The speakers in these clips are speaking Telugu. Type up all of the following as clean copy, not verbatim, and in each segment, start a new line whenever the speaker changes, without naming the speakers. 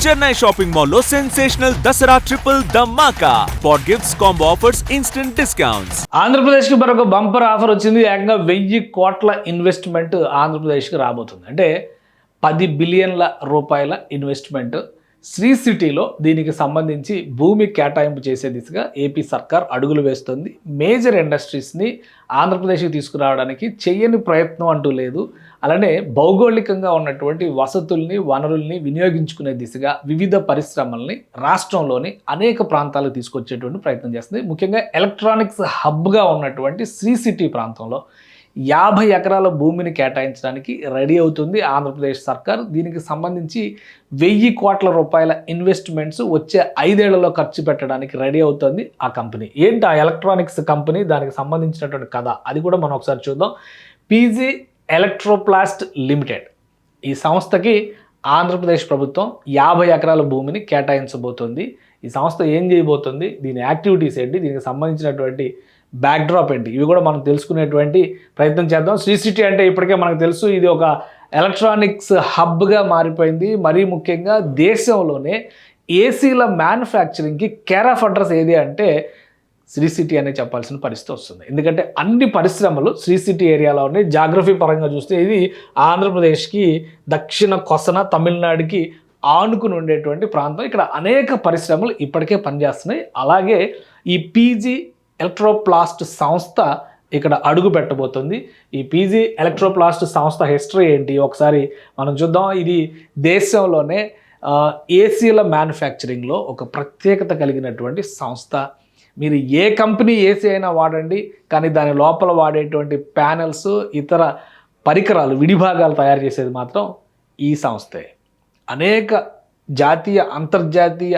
చెన్నై షాపింగ్ మాల్ లో సెన్సేషనల్ దసరా ట్రిపుల్ ధమాకా. Spot gifts, combo offers, instant discounts.
Andhra Pradesh కి మరొక బంపర్ ఆఫర్ వచ్చింది. ఏకంగా 1000 కోట్ల ఇన్వెస్ట్మెంట్ ఆంధ్రప్రదేశ్ కి రాబోతుంది. అంటే 10 బిలియన్ల రూపాయల ఇన్వెస్ట్మెంట్ శ్రీ సిటీలో దీనికి సంబంధించి భూమి కేటాయింపు చేసే దిశగా ఏపీ సర్కార్ అడుగులు వేస్తుంది. మేజర్ ఇండస్ట్రీస్ని ఆంధ్రప్రదేశ్కి తీసుకురావడానికి చెయ్యని ప్రయత్నం అంటూ లేదు. అలానే భౌగోళికంగా ఉన్నటువంటి వసతుల్ని, వనరుల్ని వినియోగించుకునే దిశగా వివిధ పరిశ్రమల్ని రాష్ట్రంలోని అనేక ప్రాంతాలకు తీసుకొచ్చేటువంటి ప్రయత్నం చేస్తుంది. ముఖ్యంగా ఎలక్ట్రానిక్స్ హబ్గా ఉన్నటువంటి శ్రీ సిటీ ప్రాంతంలో 50 ఎకరాల భూమిని కేటాయించడానికి రెడీ అవుతుంది ఆంధ్రప్రదేశ్ సర్కార్. దీనికి సంబంధించి 1000 కోట్ల రూపాయల ఇన్వెస్ట్మెంట్స్ వచ్చే 5 ఏళ్లలో ఖర్చు పెట్టడానికి రెడీ అవుతుంది ఆ కంపెనీ. ఏంటి ఆ ఎలక్ట్రానిక్స్ కంపెనీ, దానికి సంబంధించినటువంటి కథ, అది కూడా మనం ఒకసారి చూద్దాం. పీజీ ఎలక్ట్రోప్లాస్ట్ లిమిటెడ్ ఈ సంస్థకి ఆంధ్రప్రదేశ్ ప్రభుత్వం 50 ఎకరాల భూమిని కేటాయించబోతోంది. ఈ సంస్థ ఏం చేయబోతుంది, దీని యాక్టివిటీస్ ఏంటి, దీనికి సంబంధించినటువంటి బ్యాక్డ్రాప్ ఏంటి, ఇవి కూడా మనం తెలుసుకునేటువంటి ప్రయత్నం చేద్దాం. శ్రీ సిటీ అంటే ఇప్పటికే మనకు తెలుసు, ఇది ఒక ఎలక్ట్రానిక్స్ హబ్గా మారిపోయింది. మరీ ముఖ్యంగా దేశంలోనే ఏసీల మ్యానుఫ్యాక్చరింగ్కి కేర్ ఆఫ్ అడ్రస్ ఏది అంటే శ్రీ సిటీ అనే చెప్పాల్సిన పరిస్థితి వస్తుంది. ఎందుకంటే అన్ని పరిశ్రమలు శ్రీ సిటీ ఏరియాలో ఉన్నాయి. జాగ్రఫీ పరంగా చూస్తే ఇది ఆంధ్రప్రదేశ్కి దక్షిణ కొసన, తమిళనాడుకి ఆనుకుని ఉండేటువంటి ప్రాంతం. ఇక్కడ అనేక పరిశ్రమలు ఇప్పటికే పనిచేస్తున్నాయి. అలాగే ఈ పీజీ ఎలక్ట్రోప్లాస్ట్ సంస్థ ఇక్కడ అడుగు పెట్టబోతుంది. ఈ పీజీ ఎలక్ట్రోప్లాస్ట్ సంస్థ హిస్టరీ ఏంటి ఒకసారి మనం చూద్దాం. ఇది దేశంలోనే ఏసీల మ్యానుఫ్యాక్చరింగ్లో ఒక ప్రత్యేకత కలిగినటువంటి సంస్థ. మీరు ఏ కంపెనీ ఏసీ అయినా వాడండి, కానీ దాని లోపల వాడేటువంటి ప్యానెల్స్, ఇతర పరికరాలు, విడిభాగాలు తయారు చేసేది మాత్రం ఈ సంస్థే. అనేక జాతీయ, అంతర్జాతీయ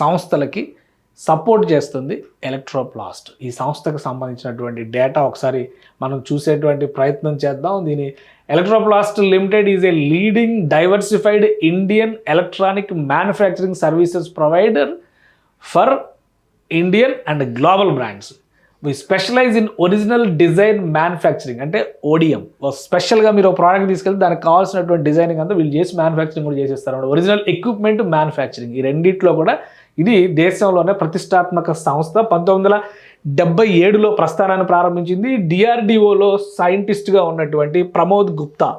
సంస్థలకి సపోర్ట్ చేస్తుంది ఎలక్ట్రోప్లాస్ట్. ఈ సంస్థకు సంబంధించినటువంటి డేటా ఒకసారి మనం చూసేటువంటి ప్రయత్నం చేద్దాం. దీని Electroplast limited is a leading diversified Indian electronic manufacturing services provider for Indian and global brands. We specialize in original design manufacturing, అంటే ఓడిఎం. స్పెషల్గా మీరు ఒక ప్రోడక్ట్ తీసుకెళ్తే దానికి కావాల్సినటువంటి డిజైనింగ్ అంతా వీళ్ళు చేసి మ్యానుఫ్యాక్చరింగ్ కూడా చేసేస్తారు. ఒరిజినల్ ఎక్విప్మెంట్ మ్యానుఫ్యాక్చరింగ్, ఈ రెండిట్లో కూడా ఇది దేశంలోనే ప్రతిష్టాత్మక సంస్థ. 1977లో ప్రస్థానాన్ని ప్రారంభించింది. డిఆర్డిఓలో సైంటిస్ట్గా ఉన్నటువంటి ప్రమోద్ గుప్తా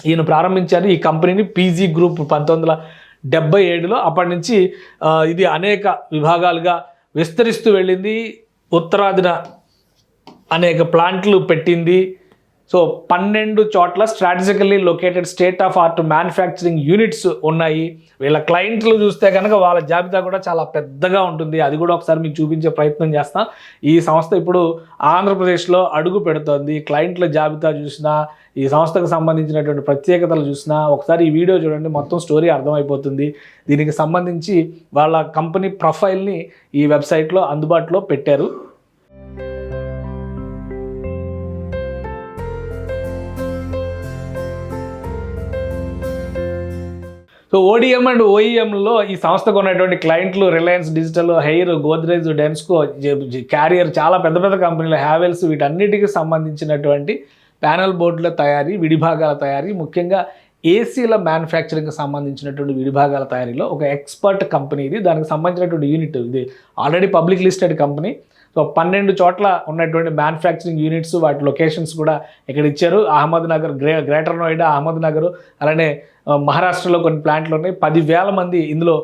ఈయన ప్రారంభించారు ఈ కంపెనీని. పీజీ గ్రూప్ 1977లో. అప్పటి నుంచి ఇది అనేక విభాగాలుగా విస్తరిస్తూ వెళ్ళింది. ఉత్తరాదిన అనేక ప్లాంట్లు పెట్టింది. సో 12 చోట్ల strategically located state of art manufacturing units ఉన్నాయి. వీళ్ళ క్లయింట్లు చూస్తే కనుక వాళ్ళ జాబితా కూడా చాలా పెద్దగా ఉంటుంది. అది కూడా ఒకసారి మీకు చూపించే ప్రయత్నం చేస్తాం. ఈ సంస్థ ఇప్పుడు ఆంధ్రప్రదేశ్లో అడుగు పెడుతోంది. క్లయింట్ల జాబితా చూసినా, ఈ సంస్థకు సంబంధించినటువంటి ప్రత్యేకతలు చూసినా ఒకసారి ఈ వీడియో చూడండి, మొత్తం స్టోరీ అర్థమైపోతుంది. దీనికి సంబంధించి వాళ్ళ కంపెనీ ప్రొఫైల్ని ఈ వెబ్సైట్లో అందుబాటులో పెట్టారు. సో ఓడిఎం అండ్ ఓఈఎంలో ఈ సంస్థకు ఉన్నటువంటి క్లయింట్లు రిలయన్స్ డిజిటల్, హెయిర్, గోద్రేజ్, డెన్స్కో, క్యారియర్, చాలా పెద్ద పెద్ద కంపెనీలు, హ్యావెల్స్, వీటన్నిటికీ సంబంధించినటువంటి ప్యానల్ బోర్డుల తయారీ, విడిభాగాల తయారీ, ముఖ్యంగా ఏసీల మ్యానుఫ్యాక్చరింగ్కి సంబంధించినటువంటి విడిభాగాల తయారీలో ఒక ఎక్స్పర్ట్ కంపెనీ ఇది. దానికి సంబంధించినటువంటి యూనిట్ ఇది already public listed company. So 12 చోట్ల ఉన్నటువంటి మ్యానుఫ్యాక్చరింగ్ యూనిట్స్, వాటి లొకేషన్స్ కూడా ఇక్కడ ఇచ్చారు. అహ్మద్నగర్, గ్రేటర్ నోయిడా, అహ్మద్నగర్, అలానే మహారాష్ట్రలో కొన్ని ప్లాంట్లు ఉన్నాయి. 10,000 మంది ఇందులో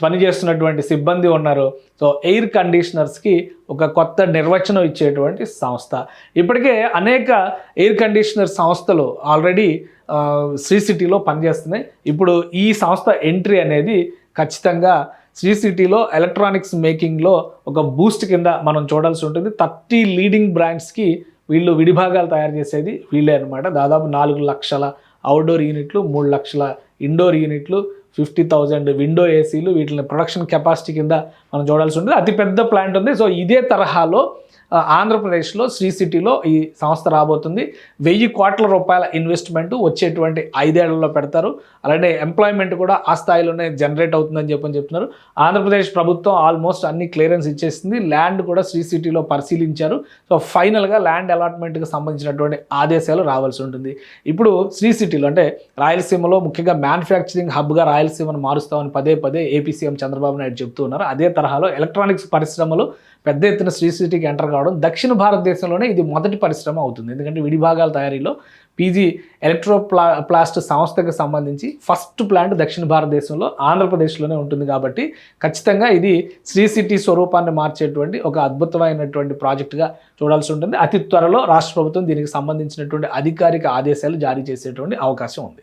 పని చేస్తున్నటువంటి సిబ్బంది ఉన్నారు. సో ఎయిర్ కండిషనర్స్కి ఒక కొత్త నిర్వచనం ఇచ్చేటువంటి సంస్థ. ఇప్పటికే అనేక ఎయిర్ కండిషనర్ సంస్థలు ఆల్రెడీ శ్రీ సిటీలో పనిచేస్తున్నాయి. ఇప్పుడు ఈ సంస్థ ఎంట్రీ అనేది ఖచ్చితంగా శ్రీ సిటీలో ఎలక్ట్రానిక్స్ మేకింగ్లో ఒక బూస్ట్ కింద మనం చూడాల్సి ఉంటుంది. 30 లీడింగ్ బ్రాండ్స్కి వీళ్ళు విడిభాగాలు తయారు చేసేది వీళ్ళే అనమాట. దాదాపు 4 లక్షల అవుట్డోర్ యూనిట్లు, 3 లక్షల ఇండోర్ యూనిట్లు, 50,000 విండో ఏసీలు, వీటిని ప్రొడక్షన్ కెపాసిటీ కింద మనం చూడాల్సి ఉంటుంది. అతిపెద్ద ప్లాంట్ ఉంది. సో ఇదే తరహాలో ఆంధ్రప్రదేశ్లో శ్రీ సిటీలో ఈ సంస్థ రాబోతుంది. 1000 కోట్ల రూపాయల ఇన్వెస్ట్మెంట్ వచ్చేటువంటి 5 ఏళ్లలో పెడతారు. అలాగే ఎంప్లాయ్మెంట్ కూడా ఆ స్థాయిలోనే జనరేట్ అవుతుందని చెప్తున్నారు. ఆంధ్రప్రదేశ్ ప్రభుత్వం ఆల్మోస్ట్ అన్ని క్లియరెన్స్ ఇచ్చేసింది. ల్యాండ్ కూడా శ్రీ సిటీలో పరిశీలించారు. సో ఫైనల్గా ల్యాండ్ అలాట్మెంట్కి సంబంధించినటువంటి ఆదేశాలు రావాల్సి ఉంటుంది. ఇప్పుడు శ్రీ సిటీలో అంటే రాయలసీమలో ముఖ్యంగా మ్యానుఫ్యాక్చరింగ్ హబ్గా రాయలసీమను మారుస్తామని పదే ఏపీ సీఎం చంద్రబాబు నాయుడు చెప్తూ ఉన్నారు. అదే తరహాలో ఎలక్ట్రానిక్స్ పరిశ్రమలు పెద్ద ఎత్తున శ్రీ సిటీకి ఎంటర్ కావడం దక్షిణ భారతదేశంలోనే ఇది మొదటి పరిశ్రమ అవుతుంది. ఎందుకంటే విడి భాగాల తయారీలో పీజీ ప్లాస్ట్ సంస్థకు సంబంధించి ఫస్ట్ ప్లాంట్ దక్షిణ భారతదేశంలో ఆంధ్రప్రదేశ్లోనే ఉంటుంది. కాబట్టి ఖచ్చితంగా ఇది శ్రీ సిటీ స్వరూపాన్ని మార్చేటువంటి ఒక అద్భుతమైనటువంటి ప్రాజెక్టుగా చూడాల్సి ఉంటుంది. అతి త్వరలో రాష్ట్ర ప్రభుత్వం దీనికి సంబంధించినటువంటి అధికారిక ఆదేశాలు జారీ చేసేటువంటి అవకాశం ఉంది.